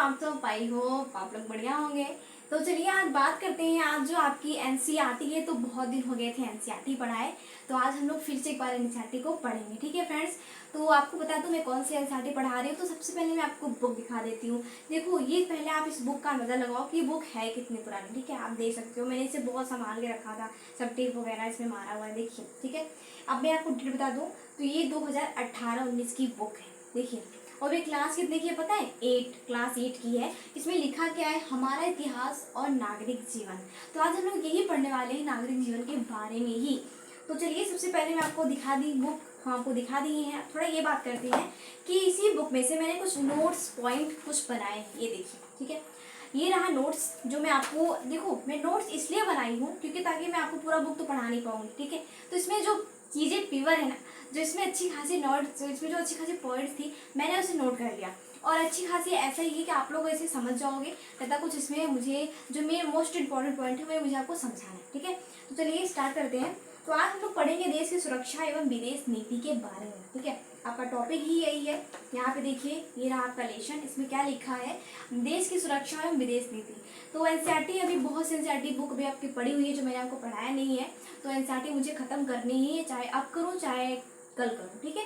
आप सब आई हो आप लोग बढ़िया होंगे। तो चलिए आज बात करते हैं। आज जो आपकी एनसीईआरटी है, तो बहुत दिन हो गए थे एनसीईआरटी पढ़ाए, तो आज हम लोग फिर से एक बार एनसीईआरटी को पढ़ेंगे। ठीक है फ्रेंड्स, तो आपको बता दूं मैं कौन सी एनसीईआरटी पढ़ा रही हूँ। तो सबसे पहले मैं आपको बुक दिखा देती हूँ। देखो, ये पहले आप इस बुक का अंदाजा लगाओ कि बुक है कितनी पुरानी। ठीक है, आप देख सकते हो मैंने इसे बहुत संभाल के रखा था, सब टेप वगैरह इसमें मारा हुआ है, देखिए। ठीक है, अब मैं आपको डेट बता दूँ तो ये 2018-19 की बुक है, देखिए। और ये क्लास कितने की है पता है? 8, क्लास 8 की है। इसमें लिखा क्या है? हमारा इतिहास और नागरिक जीवन। तो आज हम लोग यही पढ़ने वाले हैं, नागरिक जीवन के बारे में ही। तो चलिए सबसे पहले मैं आपको दिखा दी बुक, हम आपको दिखा दी है। थोड़ा ये बात करते हैं कि इसी बुक में से मैंने कुछ नोट्स पॉइंट कुछ बनाए हैं, ये देखिए। ठीक है, ये रहा नोट्स जो मैं आपको, देखो मैं नोट्स इसलिए बनाई हूँ क्योंकि ताकि मैं आपको पूरा बुक तो पढ़ा नहीं पाऊंगी। ठीक है, तो इसमें जो चीज़ें प्योर है ना, जो इसमें अच्छी खासी नोट्स, इसमें जो अच्छी खासी पॉइंट्स थी, मैंने उसे नोट कर लिया। और अच्छी खासी ऐसा ही है कि आप लोग ऐसे समझ जाओगे, तथा कुछ इसमें मुझे जो मेरे मोस्ट इंपॉर्टेंट पॉइंट है वो मुझे आपको समझाना है। ठीक है, तो चलिए स्टार्ट करते हैं। तो आज हम लोग पढ़ेंगे देश की सुरक्षा एवं विदेश नीति के बारे में। ठीक है, आपका टॉपिक ही यही है। यहाँ पे देखिए, ये रहा आपका लेसन, इसमें क्या लिखा है? देश की सुरक्षा एवं विदेश नीति। तो एनसीईआरटी अभी बहुत सी एनसीईआरटी बुक भी आपकी पढ़ी हुई है जो मैंने आपको पढ़ाया नहीं है। तो एनसीईआरटी मुझे खत्म करनी ही है, चाहे अब करूँ चाहे कल करूँ। ठीक है,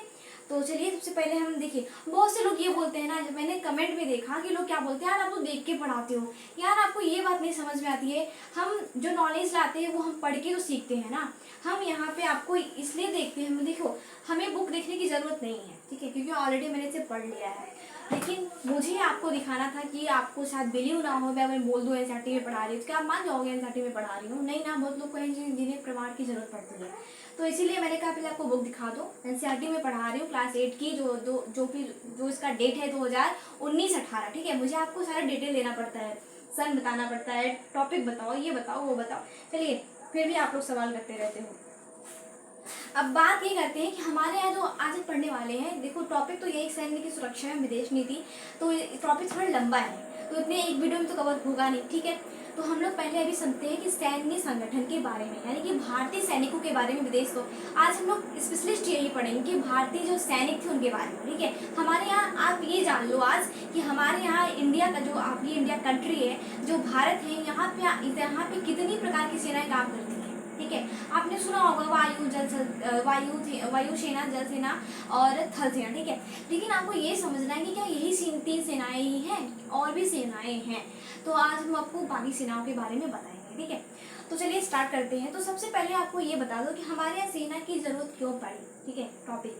तो चलिए सबसे पहले हम देखिए, बहुत से लोग ये बोलते हैं ना, जब मैंने कमेंट में देखा कि लोग क्या बोलते हैं, यार आप तो देख के पढ़ाते हो, यार आपको ये बात नहीं समझ में आती है। हम जो नॉलेज लाते हैं वो हम पढ़ के तो सीखते हैं ना, हम यहाँ पे आपको इसलिए देखते हैं। देखो, हमें बुक देखने की जरूरत नहीं है, ठीक है, क्योंकि ऑलरेडी मैंने इसे पढ़ लिया है। लेकिन मुझे आपको दिखाना था कि आपको शायद बिलीव ना हो, मैं बोल दूँ एनसीईआरटी में पढ़ा रही हूँ, तो क्या आप मान जाओगे एनसीईआरटी में पढ़ा रही हूँ? नहीं ना, बहुत लोग को जिन्हें प्रमाण की जरूरत पड़ती है। तो इसीलिए मैंने कहा पहले आपको बुक दिखा दो। एनसीईआरटी में पढ़ा रही हूँ क्लास 8 की, जो इसका डेट है 2019-18। ठीक है, मुझे आपको सारा डिटेल देना पड़ता है, सन बताना पड़ता है, टॉपिक बताओ, ये बताओ वो बताओ। चलिए, फिर भी आप लोग सवाल करते रहते हो। अब बात ये करते हैं कि हमारे यहाँ जो आज पढ़ने वाले हैं, देखो टॉपिक तो यही सैन्य की सुरक्षा एवं विदेश नीति। तो टॉपिक थोड़ा लंबा है, तो इतने एक वीडियो में तो कवर होगा नहीं। ठीक है, तो हम लोग पहले अभी सुनते हैं कि सैन्य संगठन के बारे में, यानी कि भारतीय सैनिकों के बारे में, विदेश को। आज हम लोग स्पेशलिस्ट यही पढ़ेंगे कि भारतीय जो सैनिक थे उनके बारे में। ठीक है, हमारे यहाँ आप ये जान लो आज कि हमारे यहाँ इंडिया का जो आपकी इंडिया कंट्री है, जो भारत है, यहाँ पे कितनी प्रकार की सेनाएं काम करती है। ठीक है, आपने सुना होगा वायु सेना, जल सेना और थल सेना। ठीक है, लेकिन आपको ये समझना है कि क्या यही 3 सेनाएं ही हैं? और भी सेनाएं हैं। तो आज हम आपको बाकी सेनाओं के बारे में बताएंगे। ठीक है, तो चलिए स्टार्ट करते हैं। तो सबसे पहले आपको ये बता दो कि हमारे यहाँ सेना की जरूरत क्यों पड़ी। ठीक है, टॉपिक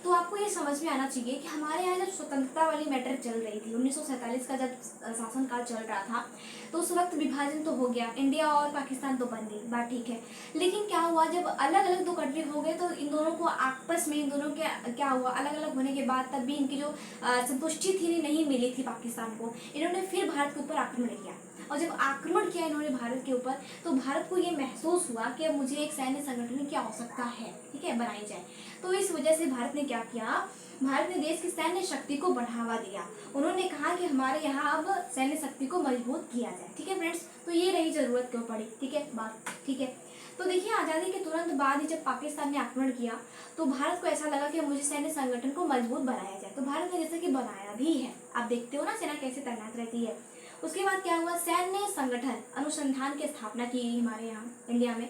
तो आपको ये समझ में आना चाहिए कि हमारे यहाँ जब स्वतंत्रता वाली मैटर चल रही थी, 1947 का जब शासनकाल चल रहा था, तो उस वक्त विभाजन तो हो गया, इंडिया और पाकिस्तान तो बन गई, बात ठीक है। लेकिन क्या हुआ, जब अलग अलग 2 कंट्री हो गए, तो इन दोनों को आपस में, इन दोनों के क्या हुआ, अलग अलग होने के बाद तब भी इनकी जो संतुष्टि थी नहीं मिली थी पाकिस्तान को, इन्होंने फिर भारत के ऊपर आक्रमण किया। और जब आक्रमण किया इन्होंने भारत के ऊपर, तो भारत को ये महसूस हुआ कि अब मुझे एक सैन्य संगठन की आवश्यकता है। ठीक है, बनाई जाए। तो इस वजह से भारत ने क्या किया, भारत ने देश की सैन्य शक्ति को बढ़ावा दिया। उन्होंने कहा कि हमारे यहाँ अब सैन्य शक्ति को मजबूत किया जाए। ठीक है फ्रेंड्स, तो ये रही जरूरत क्यों पड़ी। ठीक है बात, ठीक है। तो देखिए, आज़ादी के तुरंत बाद ही जब पाकिस्तान ने आक्रमण किया, तो भारत को ऐसा लगा कि मुझे सैन्य संगठन को मजबूत बनाया जाए। तो भारत ने जैसे कि बनाया भी है, आप देखते हो ना सेना कैसे तैनात रहती है। उसके बाद क्या हुआ, सैन्य संगठन अनुसंधान की स्थापना की गई हमारे यहाँ इंडिया में।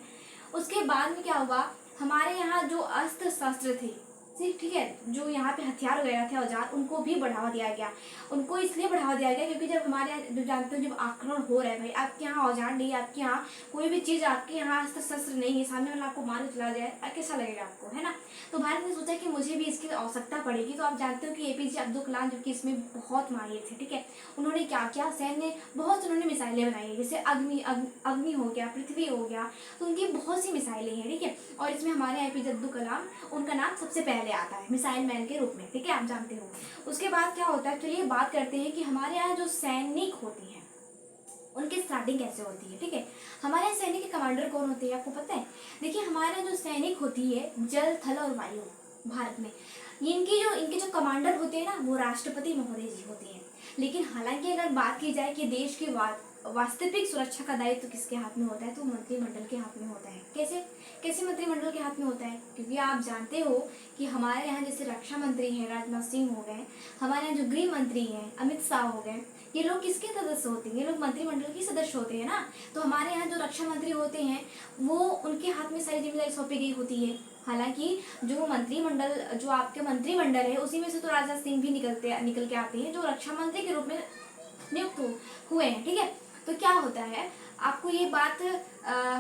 उसके बाद में क्या हुआ, हमारे यहाँ जो अस्त्र शस्त्र थे, ठीक है, जो यहाँ पे हथियार वगैरह थे, औजार, उनको भी बढ़ावा दिया गया। उनको इसलिए बढ़ावा दिया गया क्योंकि जब हमारे यहाँ, जो जानते हो, जब आक्रमण हो रहा है भाई, आपके यहाँ औजार नहीं, आपके यहाँ कोई भी चीज़, आपके यहाँ अस्त्र शस्त्र नहीं है, सामने वाला आपको मार चला जाए, कैसा लगेगा आपको, है ना। तो भारत ने सोचा कि मुझे भी इसकी आवश्यकता पड़ेगी। तो आप जानते हो कि एपीजे अब्दुल कलाम जो कि इसमें बहुत माहिर थे। ठीक है, उन्होंने क्या किया, सैन्य बहुत उन्होंने मिसाइलें बनाई, जैसे अग्नि हो गया, पृथ्वी हो गया, तो उनकी बहुत सी मिसाइलें हैं। ठीक है, और इसमें हमारे एपीजे अब्दुल कलाम, उनका नाम सबसे पहले आता है मिसाइल मैन के रूप में। ठीक है, आप जानते हो। उसके बाद क्या होता है, चलिए बात करते हैं कि हमारे यहाँ जो सैनिक होती हैं उनकी स्टार्टिंग कैसे होती है। ठीक है, हमारे सैनिक के कमांडर कौन होते हैं आपको पता है? देखिए, हमारे जो सैनिक होती है, जल थल और वायु, भारत में इनके जो कमांडर होते हैं ना, वो राष्ट्रपति महोदय जी होते हैं। लेकिन हालांकि अगर बात की जाए कि देश के वास्तविक सुरक्षा का दायित्व किसके हाथ में होता है, तो मंत्रिमंडल के हाथ में होता है। कैसे कैसे मंत्रिमंडल के हाथ में होता है, क्योंकि आप जानते हो कि हमारे यहाँ जैसे रक्षा मंत्री हैं राजनाथ सिंह हो गए, हमारे यहाँ जो गृह मंत्री हैं अमित शाह हो गए, ये लोग किसके सदस्य होते हैं, ये लोग मंत्रिमंडल के सदस्य होते हैं ना। तो हमारे यहाँ जो रक्षा मंत्री होते हैं वो उनके हाथ में सारी जिम्मेदारी सौंपी गई होती है। हालांकि जो मंत्रिमंडल, जो आपके मंत्रिमंडल है उसी में से तो राजनाथ सिंह भी निकल के आते हैं, जो रक्षा मंत्री के रूप में नियुक्त हुए हैं। ठीक है, तो क्या होता है, आपको ये बात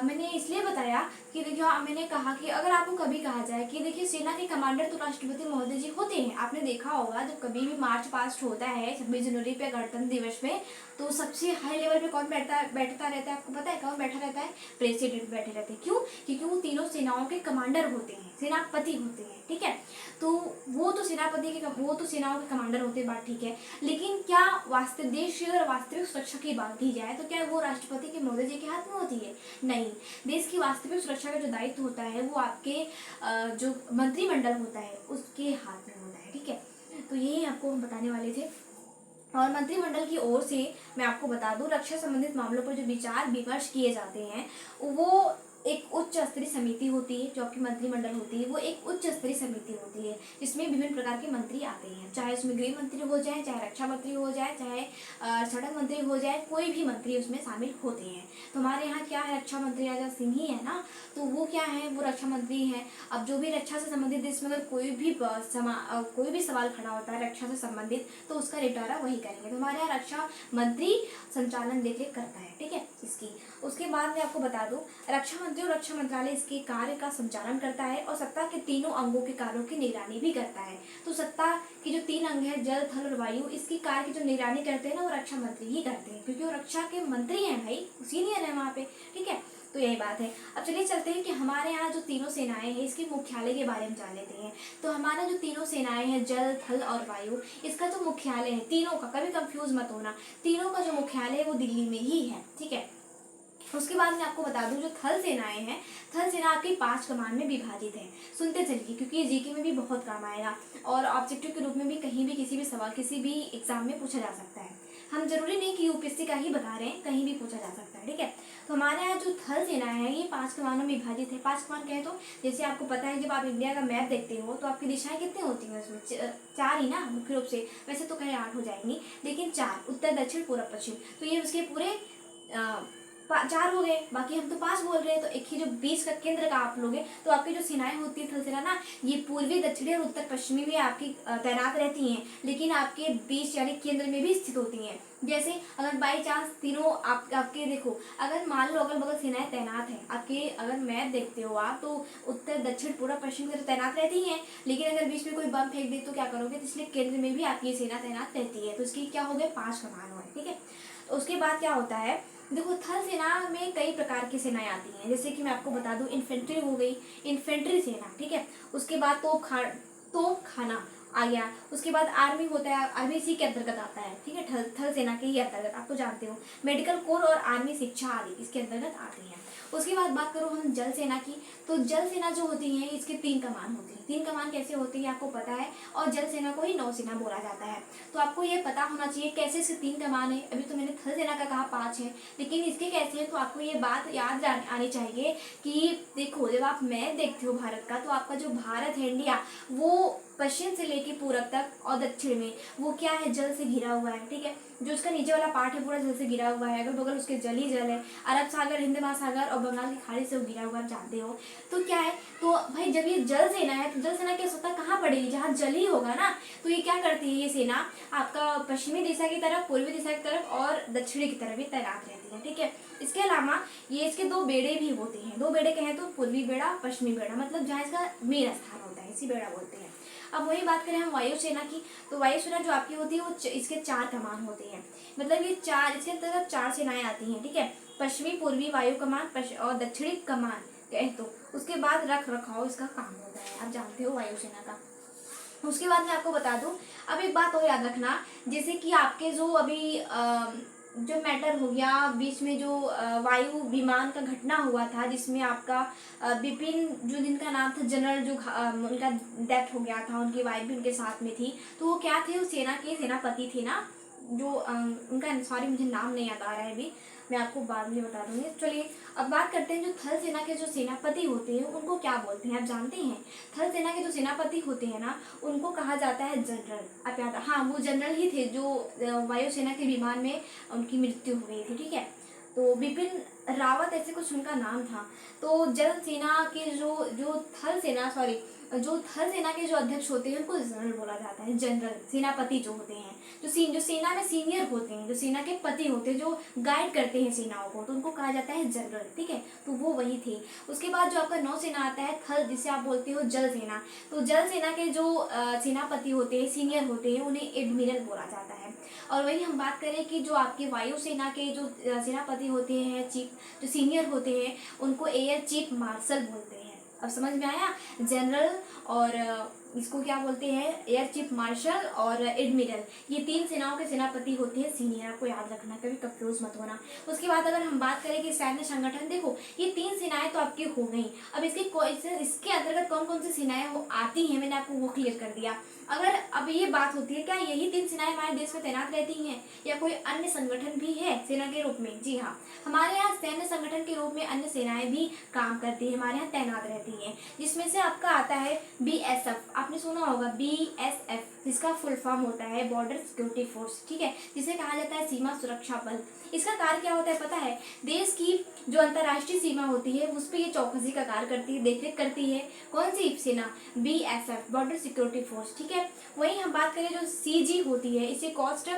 मैंने इसलिए बताया कि देखिए मैंने कहा कि अगर आपको कभी कहा जाए कि देखिए सेना के कमांडर तो राष्ट्रपति महोदय जी होते हैं। आपने देखा होगा जब कभी भी मार्च पास्ट होता है 26 जनवरी पे गणतंत्र दिवस में, तो सबसे हाई लेवल पे कौन बैठता रहता है, आपको पता है कौन बैठा रहता है, प्रेसिडेंट बैठे रहते हैं। क्यों, क्योंकि वो तीनों सेनाओं के कमांडर होते हैं, सेनापति होते हैं। ठीक है, तो वो तो सेनाओं के कमांडर होते हैं, बात ठीक है। लेकिन क्या वास्तविक देश की अगर वास्तविक सुरक्षा की बात की जाए तो क्या वो राष्ट्रपति के महोदय जी के हाथ में होती है? नहीं, देश की वास्तविक सुरक्षा का जो दायित्व होता है वो आपके जो मंत्रिमंडल होता है उसके हाथ में होता है। ठीक है, तो यही आपको हम बताने वाले थे। और मंत्रिमंडल की ओर से मैं आपको बता दूं, रक्षा संबंधित मामलों पर जो विचार विमर्श किए जाते हैं वो एक उच्च स्तरीय समिति होती है। जो आपकी मंत्रिमंडल होती है वो एक उच्च स्तरीय समिति होती है, जिसमें विभिन्न प्रकार के मंत्री आते हैं, चाहे उसमें गृह मंत्री हो जाए, चाहे रक्षा मंत्री हो जाए, चाहे सड़क मंत्री हो जाए, कोई भी मंत्री उसमें शामिल होते हैं। तो हमारे यहाँ क्या है, रक्षा मंत्री राजनाथ सिंह ही है ना, तो वो क्या है, वो रक्षा मंत्री हैं। अब जो भी रक्षा से संबंधित देश में अगर कोई भी सवाल खड़ा होता है रक्षा से संबंधित, तो उसका निपटारा वही करेंगे। तो हमारे यहाँ रक्षा मंत्री संचालन देखरेख करता है। ठीक है, इसकी उसके बाद मैं आपको बता दूं, रक्षा मंत्री और रक्षा मंत्रालय इसके कार्य का संचालन करता है और सत्ता के तीनों अंगों के कार्यों की निगरानी भी करता है। तो सत्ता की जो 3 अंग है, जल थल और वायु, इसकी कार्य की जो निगरानी करते हैं ना वो रक्षा मंत्री ही करते हैं, क्योंकि वो रक्षा के मंत्री हैं भाई, सीनियर है वहाँ पे। ठीक है, तो यही बात है। अब चलिए चलते हैं कि हमारे यहाँ जो तीनों सेनाएं हैं इसके मुख्यालय के बारे में जान लेते हैं। तो हमारा जो तीनों सेनाएं हैं, जल थल और वायु, इसका जो मुख्यालय है तीनों का, कभी कंफ्यूज मत होना, तीनों का जो मुख्यालय है वो दिल्ली में ही है। ठीक है, उसके बाद मैं आपको बता दूं, जो थल सेनाएं हैं, थल सेना आपकी 5 कमान में विभाजित है। सुनते चलिए, क्योंकि ये जीके में भी बहुत काम आएगा और ऑब्जेक्टिव के रूप में भी कहीं भी किसी भी सवाल किसी भी एग्जाम में पूछा जा सकता है। हम जरूरी नहीं कि यूपीएससी का ही बता रहे हैं, कहीं भी पूछा जा सकता है। ठीक है, तो हमारे यहाँ जो थल सेना है ये 5 कमानों में विभाजित है। 5 कमान कहें तो जैसे आपको पता है, जब आप इंडिया का मैप देखते हो तो आपकी दिशाएं कितनी होती हैं उसमें, 4 ही ना मुख्य रूप से, वैसे तो कहीं 8 हो जाएंगी, लेकिन 4, उत्तर दक्षिण पूर्व पश्चिम, तो ये उसके पूरे 4 हो गए। बाकी हम तो 5 बोल रहे हैं, तो एक ही जो बीच का केंद्र का आप लोगे, तो आपकी जो सेनाएं होती है थल सेना ना, ये पूर्वी दक्षिणी और उत्तर पश्चिमी में आपकी तैनात रहती हैं, लेकिन आपके बीच यानी केंद्र में भी स्थित होती हैं। जैसे अगर बाई चांस तीनों आपके देखो, अगर मान लो अगल बगल सेनाएं तैनात हैं आपके, अगर मैप देखते हो आप तो उत्तर दक्षिण पूर्व पश्चिम में तो तैनात रहती हैं, लेकिन अगर बीच में कोई बम फेंक दे तो क्या करोगे, तो इसलिए केंद्र में भी आपकी सेना तैनात रहती है। तो इसकी क्या हो गए, 5 कमान हुए। ठीक है, तो उसके बाद क्या होता है, देखो थल सेना में कई प्रकार की सेनाएं आती हैं, जैसे कि मैं आपको बता दूं, इन्फेंट्री हो गई, इन्फेंट्री सेना। ठीक है, उसके बाद तोप खाना आ गया, उसके बाद आर्मी होता है, आर्मी इसी के अंतर्गत आता है। ठीक है, थल सेना के ही अंतर्गत, आप तो जानते हो, मेडिकल कोर और आर्मी शिक्षा आदि इसके अंतर्गत आती हैं। उसके बाद बात करो हम जल सेना की, तो जल सेना जो होती है इसके 3 कमान होती है। 3 कमान कैसे होती है आपको पता है, और जल सेना को ही नौसेना बोला जाता है। तो आपको ये पता होना चाहिए कैसे इसके 3 कमान है। अभी तो मैंने थल सेना का कहा 5 है, लेकिन इसके कैसे हैं, तो आपको ये बात याद आनी चाहिए कि देखो जब आप मैप देखते हो भारत का, तो आपका जो भारत है इंडिया, वो पश्चिम से लेके पूरब तक और दक्षिण में वो क्या है, जल से घिरा हुआ है। ठीक है, जो उसका नीचे वाला पार्ट है पूरा जल से घिरा हुआ है, अगल बगल उसके जल ही जल है, अरब सागर, हिंद महासागर और बंगाल की खाड़ी से वो घिरा हुआ, आप जानते हो। तो क्या है, तो भाई जब ये जल सेना है तो जल सेना क्या होता है, कहाँ पड़ेगी, जहाँ जल ही होगा ना। तो ये क्या करती है, ये सेना आपका पश्चिमी दिशा की तरफ, पूर्वी दिशा की तरफ और दक्षिणी की तरफ भी तैनात रहती है। ठीक है, इसके अलावा ये इसके 2 बेड़े भी होते हैं। 2 बेड़े कहें तो पूर्वी बेड़ा, पश्चिमी बेड़ा, मतलब जहाँ इसका मेन स्थान होता है इसी बेड़ा बोलते हैं। अब वही बात करें हम वायुसेना की, तो वायुसेना जो आपकी होती है वो इसके 4 कमान होते हैं, मतलब ये 4, इसके अंतर्गत 4 सेनाएं आती हैं। ठीक है, पश्चिमी पूर्वी वायु कमान और दक्षिणी कमान कहे तो, उसके बाद रख रखाव इसका काम होता है, आप जानते हो वायुसेना का। उसके बाद मैं आपको बता दूं, अब एक बात और याद रखना, जैसे कि आपके जो अभी जो मैटर हो गया बीच में, जो वायु विमान का घटना हुआ था जिसमें आपका बिपिन, जो जिनका नाम था जनरल, जो उनका डेथ हो गया था, उनकी वाइफ भी उनके साथ में थी, तो वो क्या थे, वो सेना के सेनापति थे ना, जो उनका, सॉरी मुझे नाम नहीं याद आ रहा है अभी, मैं आपको बाद में बता दूंगी। चलिए अब बात करते हैं जो थल सेना के जो सेनापति होते हैं उनको क्या बोलते हैं, आप जानते हैं? थल सेना के जो सेनापति होते हैं ना, उनको कहा जाता है जनरल। आप याद, हाँ वो जनरल ही थे जो वायुसेना के विमान में उनकी मृत्यु हो गई थी, ठीक है। तो बिपिन रावत ऐसे कुछ उनका नाम था। तो जल सेना के जो थल सेना, सॉरी, जो थल सेना के जो अध्यक्ष होते हैं उनको जनरल बोला जाता है। जनरल सेनापति जो होते हैं, जो सेना में सीनियर होते हैं, जो सेना के पति होते हैं, जो गाइड करते हैं सेनाओं को, तो उनको कहा जाता है जनरल, ठीक है। तो वो वही थे। उसके बाद जो आपका नौसेना आता है, थल, जिसे आप बोलते हो जल सेना। तो जल सेना के जो सेनापति होते हैं, सीनियर होते हैं, उन्हें एडमिरल बोला जाता है। और वही हम बात करें कि जो आपके वायुसेना के जो सेनापति होते हैं, चीफ, जो सीनियर होते हैं, उनको एयर चीफ मार्शल बोलते हैं। अब समझ में आया? जनरल और इसको क्या बोलते हैं, एयर चीफ मार्शल और एडमिरल, ये तीन सेनाओं के सेनापति होते हैं सीनियर। आपको याद रखना, कभी कंफ्यूज मत होना। उसके बाद अगर हम बात करें कि सैन्य संगठन, देखो ये तीन सेनाएं तो आपकी हो गई। अब इसके अंतर्गत कौन कौन सी सेनाएं वो आती हैं, मैंने आपको वो क्लियर कर दिया। अगर अब ये बात होती है क्या यही तीन सेनाएं हमारे देश में तैनात रहती हैं या कोई अन्य संगठन भी है सेना के रूप में? जी हाँ, हमारे यहाँ सैन्य संगठन के रूप में अन्य सेनाएं भी काम करती है, हमारे यहाँ तैनात रहती हैं। जिसमें से आपका आता है BSF, आपने सुना होगा BSF, जिसका फुल फॉर्म होता है बॉर्डर सिक्योरिटी फोर्स, ठीक है, जिसे कहा जाता है सीमा सुरक्षा बल। इसका कार्य क्या होता है पता है? देश की जो अंतर्राष्ट्रीय सीमा होती है उस पर ये चौकसी का कार्य करती है, देखरेख करती है। कौन सी सेना? BSF, बॉर्डर सिक्योरिटी फोर्स, ठीक है। वहीं हम बात करें जो CG होती है, इसे कोस्ट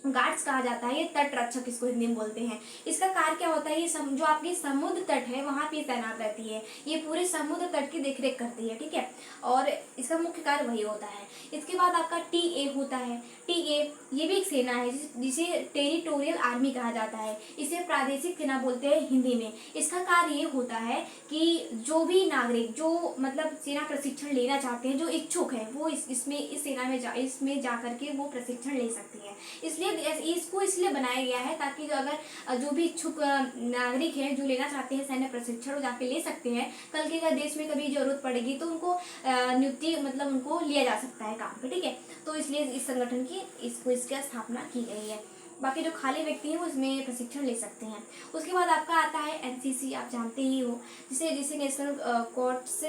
गार्ड्स कहा जाता है, ये तट रक्षक इसको हिंदी में बोलते हैं। इसका कार्य क्या होता है? ये जो आपकी समुद्र तट है वहां पे तैनात रहती है, ये पूरे समुद्र तट की देखरेख करती है, ठीक है। और इसका मुख्य कार्य वही होता है। इसके बाद आपका TA होता है। TA ये भी एक सेना है जिसे टेरिटोरियल आर्मी कहा जाता है, इसे प्रादेशिक सेना बोलते हैं हिंदी में। इसका कार्य ये होता है कि जो भी नागरिक जो मतलब सेना प्रशिक्षण लेना चाहते हैं, जो इच्छुक है, वो इस सेना में इसमें जा करके वो प्रशिक्षण ले सकती है। इसलिए इसको इसलिए बनाया गया है ताकि जो भी इच्छुक नागरिक हैं जो लेना चाहते हैं सैन्य प्रशिक्षण, वो जाके ले सकते हैं। कल के अगर देश में कभी जरूरत पड़ेगी तो उनको नियुक्ति, मतलब उनको लिया जा सकता है काम पे, ठीक है। तो इसलिए इस संगठन की इसकी स्थापना की गई है। बाकी जो खाली व्यक्ति हैं वो इसमें प्रशिक्षण ले सकते हैं। उसके बाद आपका आता है NCC, आप जानते ही हो, जिसे नेशनल कोर्ट्स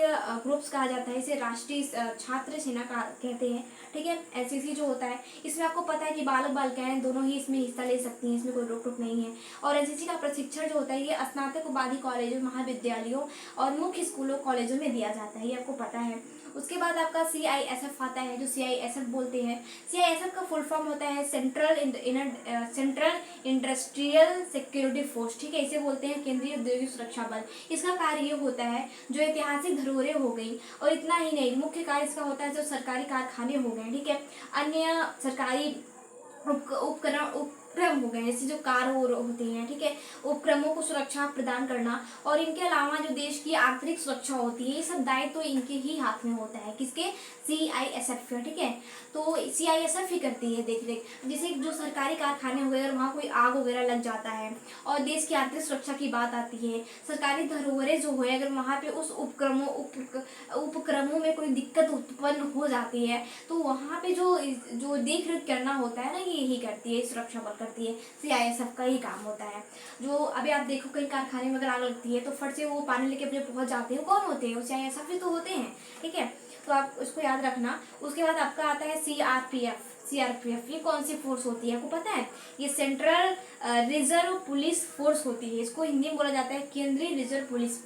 ग्रुप्स कहा जाता है, इसे राष्ट्रीय छात्र सेना का कहते हैं, ठीक है। NCC जो होता है इसमें आपको पता है कि बालक बालिकाएं दोनों ही इसमें हिस्सा ले सकती हैं, इसमें कोई रोक टोक नहीं है। और NCC का प्रशिक्षण जो होता है ये स्नातक उपाधि कॉलेजों, महाविद्यालयों और मुख्य स्कूलों कॉलेजों में दिया जाता है, ये आपको पता है। उसके बाद आपका CISF आता है, जो CISF बोलते हैं। CISF का फुल फॉर्म होता है सेंट्रल इंडस्ट्रियल सिक्योरिटी फोर्स, ठीक है, इसे बोलते हैं केंद्रीय औद्योगिक सुरक्षा बल। इसका कार्य ये होता है जो ऐतिहासिक धरोहरें हो गई, और इतना ही नहीं, मुख्य कार्य इसका होता है जो सरकारी कारखाने हो गए, ठीक है, अन्य सरकारी उपक्रम हो गए, जैसे जो कार होती हैं, ठीक है, उपक्रमों को सुरक्षा प्रदान करना। और इनके अलावा जो देश की आंतरिक सुरक्षा होती है, ये सब दायित्व तो इनके ही हाथ में होता है। किसके? CISF का, ठीक है। तो CISF ही करती है देख रेख। जैसे जो सरकारी कारखाने हो गए, अगर वहाँ कोई आग वगैरह लग जाता है और देश की आंतरिक सुरक्षा की बात आती है, सरकारी धरोहरें जो है अगर वहाँ पे उस उपक्रमों में कोई दिक्कत उत्पन्न हो जाती है, तो वहाँ पे जो देख रेख करना होता है ना, ये यही करती है, सुरक्षा बल करती है। CISF का ही काम होता है। जो अभी आप देखो कई कारखाने में अगर आग लगती है तो फट से वो पानी लेके अपने पहुंच जाते हैं, कौन होते हैं? वो CISF ही तो होते हैं, ठीक है। तो आप उसको याद रखना। उसके बाद आपका आता है CRPF, ये कौन सी फोर्स होती है आपको पता है? ये सेंट्रल रिजर्व पुलिस फोर्स होती है, इसको हिंदी में बोला जाता है केंद्रीय रिजर्व पुलिस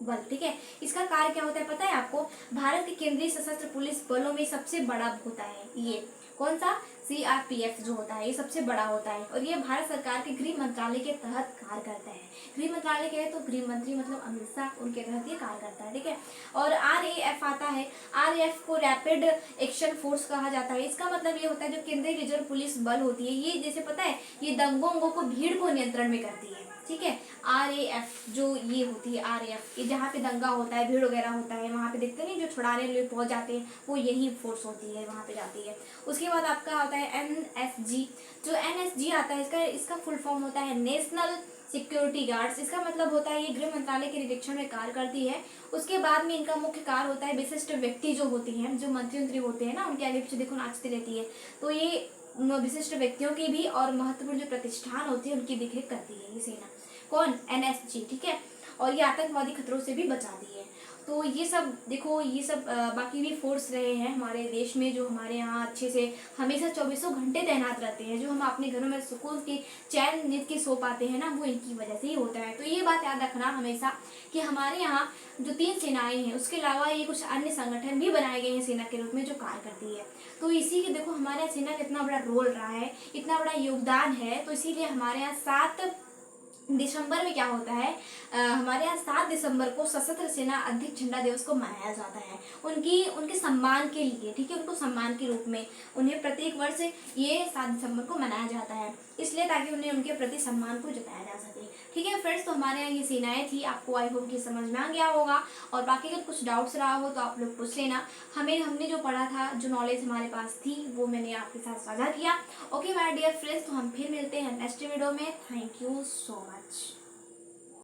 बल, ठीक है। इसका कार्य क्या होता है पता है आपको? भारत के केंद्रीय सशस्त्र पुलिस बलों में सबसे बड़ा होता है ये। कौन सा? CRPF जो होता है ये सबसे बड़ा होता है, और ये भारत सरकार के गृह मंत्रालय के तहत कार्य करता है। गृह मंत्रालय के है तो गृह मंत्री मतलब अमित शाह, उनके तहत ये कार्य करता है, ठीक है। और RAF आता है। RAF को रैपिड एक्शन फोर्स कहा जाता है। इसका मतलब ये होता है जो केंद्रीय रिजर्व पुलिस बल होती है, ये जैसे पता है ये दंगों को भीड़ को नियंत्रण में करती है, ठीक है। RAF जो ये होती है, RAF ये जहाँ पे दंगा होता है, भीड़ वगैरह होता है, वहाँ पे देखते नहीं जो छुड़ाने लिए पहुंच जाते हैं, वो यही फोर्स होती है, वहाँ पे जाती है। उसके बाद आपका होता है NSG। जो NSG आता है इसका फुल फॉर्म होता है नेशनल सिक्योरिटी गार्ड्स। इसका मतलब होता है ये गृह मंत्रालय के निरीक्षण में कार्य करती है। उसके बाद में इनका मुख्य कार्य होता है विशिष्ट व्यक्ति जो होती हैं, जो मंत्री होते हैं ना, उनके आगे पीछे देखो नाचती रहती है, तो ये विशिष्ट व्यक्तियों की भी और महत्वपूर्ण जो प्रतिष्ठान होती है उनकी देखरेख करती है ये सेना। कौन? एनएसजी, ठीक है। और ये आतंकवादी खतरों से भी बचाती है। तो ये सब देखो, ये सब बाकी भी फोर्स रहे हैं हमारे देश में जो हमारे यहाँ अच्छे से हमेशा चौबीसों घंटे तैनात रहते हैं, जो हम अपने घरों में सुकून की चैन नींद की सो पाते हैं ना, वो इनकी वजह से ही होता है। तो ये बात याद रखना हमेशा कि हमारे यहाँ जो 3 सेनाएं हैं उसके अलावा ये कुछ अन्य संगठन भी बनाए गए हैं सेना के रूप में जो कार्य करती है। तो इसी के देखो हमारे यहाँ सेना का इतना बड़ा रोल रहा है, इतना बड़ा योगदान है, तो इसीलिए हमारे यहाँ 7 दिसंबर में क्या होता है, हमारे यहाँ 7 दिसंबर को सशस्त्र सेना अध्यक्ष झंडा दिवस को मनाया जाता है उनके सम्मान के लिए, ठीक है। उनको सम्मान के रूप में उन्हें प्रत्येक वर्ष ये 7 दिसंबर को मनाया जाता है, इसलिए ताकि उन्हें उनके प्रति सम्मान को जताया जा सके, ठीक है फ्रेंड्स। तो हमारे यहाँ ये सेनाएं थी, आपको आई होप कि समझ में आ गया होगा। और बाकी अगर कुछ डाउट्स रहा हो तो आप लोग पूछ लेना। हमने जो पढ़ा था, जो नॉलेज हमारे पास थी, वो मैंने आपके साथ साझा किया। ओके माय डियर फ्रेंड्स, तो हम फिर मिलते हैं नेक्स्ट वीडियो में। Thank you so much.